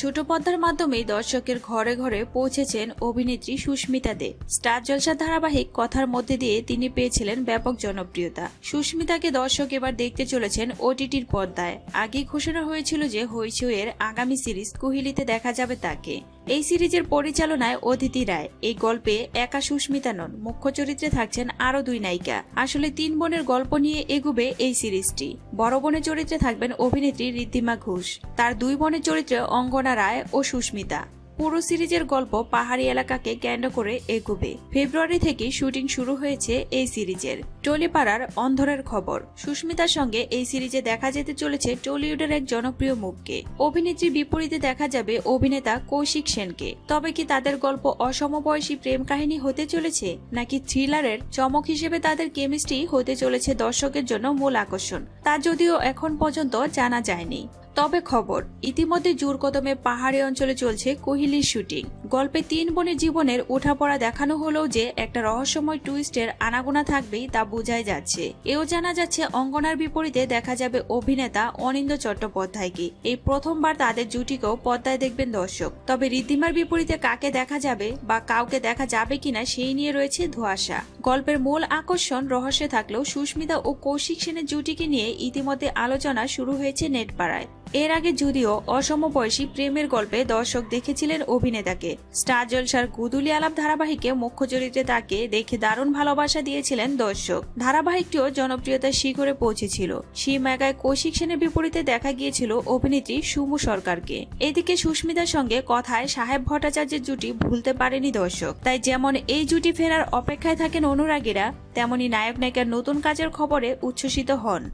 ছোট পর্দার মাধ্যমে দর্শকের ঘরে ঘরে পৌঁছেছেন অভিনেত্রী সুস্মিতা দে। স্টার জলসা ধারাবাহিক কথার মধ্যে দিয়ে তিনি পেয়েছিলেন ব্যাপক জনপ্রিয়তা। সুস্মিতাকে দর্শক এবার দেখতে চলেছেন ওটিটির পর্দায়। আগেই ঘোষণা হয়েছিল যে হইচই এর আগামী সিরিজ কুহেলিতে দেখা যাবে তাকে। এই সিরিজের পরিচালনায় অদিতি রায়। এই গল্পে একা সুস্মিতা নন, মুখ্য চরিত্রে থাকছেন আরো দুই নায়িকা। আসলে 3 বোনের গল্প নিয়ে এগুবে এই সিরিজটি। বড় বোনের চরিত্রে থাকবেন অভিনেত্রী ঋদ্ধিমা ঘোষ, তার 2 বোনের চরিত্রে অঙ্গনা রায় ও সুস্মিতা। পুরো সিরিজের গল্প পাহাড়ি এলাকাকে কেন্দ্র করে এগোবে। ফেব্রুয়ারি থেকে শুটিং শুরু হয়েছে এই সিরিজের। টলিপাড়ার অন্ধরের খবর। সুস্মিতার সঙ্গে এই সিরিজে দেখা যেতে চলেছে টলিউডের এক জনপ্রিয় মুখকে। অভিনেত্রীর বিপরীতে দেখা যাবে অভিনেতা কৌশিক সেনকে। তবে কি তাদের গল্প অসমবয়সী প্রেম কাহিনী হতে চলেছে, নাকি থ্রিলারের চমক হিসেবে তাদের কেমিস্ট্রি হতে চলেছে দর্শকের জন্য মূল আকর্ষণ, তা যদিও এখন পর্যন্ত জানা যায়নি। তবে খবর, ইতিমধ্যে জোর কদমে পাহাড়ি অঞ্চলে চলছে কুহেলির শুটিং। গল্পে 3 বোনের জীবনের ওঠাপড়া দেখানো হলেও যে একটা রহস্যময় টুইস্টের আনাগোনা থাকবেই তা বোঝাই যাচ্ছে। এও জানা যাচ্ছে অঙ্গনার বিপরীতে দেখা যাবে অভিনেতা অনিন্দ্য চট্টোপাধ্যায়কে। এই প্রথমবার তাদের জুটিকেও পর্দায় দেখবেন দর্শক। তবে ঋদ্ধিমার বিপরীতে কাকে দেখা যাবে বা কাউকে দেখা যাবে কিনা সেই নিয়ে রয়েছে ধোঁয়াশা। গল্পের মূল আকর্ষণ রহস্যে থাকলেও সুস্মিতা ও কৌশিক সেনের জুটিকে নিয়ে ইতিমধ্যে আলোচনা শুরু হয়েছে নেটপাড়ায়। এর আগে যদিও অসমবয়সী প্রেমের গল্পে দর্শক দেখেছিলেন অভিনেতাকে। স্টার জলসার গুদুলি আলাপ ধারাবাহিকে মুখ্য চরিত্রে তাকে দেখে দারুণ ভালোবাসা দিয়েছিলেন দর্শক। ধারাবাহিকটিও জনপ্রিয়তার শিখরে পৌঁছেছিল। সেই মেগায় কৌশিক সেনের বিপরীতে দেখা গিয়েছিল অভিনেত্রী সুমু সরকারকে। এদিকে সুস্মিতার সঙ্গে কথায় সাহেব ভট্টাচার্যের জুটি ভুলতে পারেনি দর্শক। তাই যেমন এই জুটি ফেরার অপেক্ষায় থাকেন অনুরাগীরা, তেমনি নায়ক নায়িকার নতুন কাজের খবরে উচ্ছ্বসিত হন।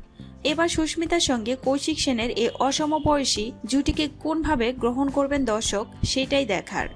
এবার সুস্মিতার সঙ্গে কৌশিক সেনের এই অসমবয়সী জুটিকে কোনভাবে গ্রহণ করবেন দর্শক, সেটাই দেখার।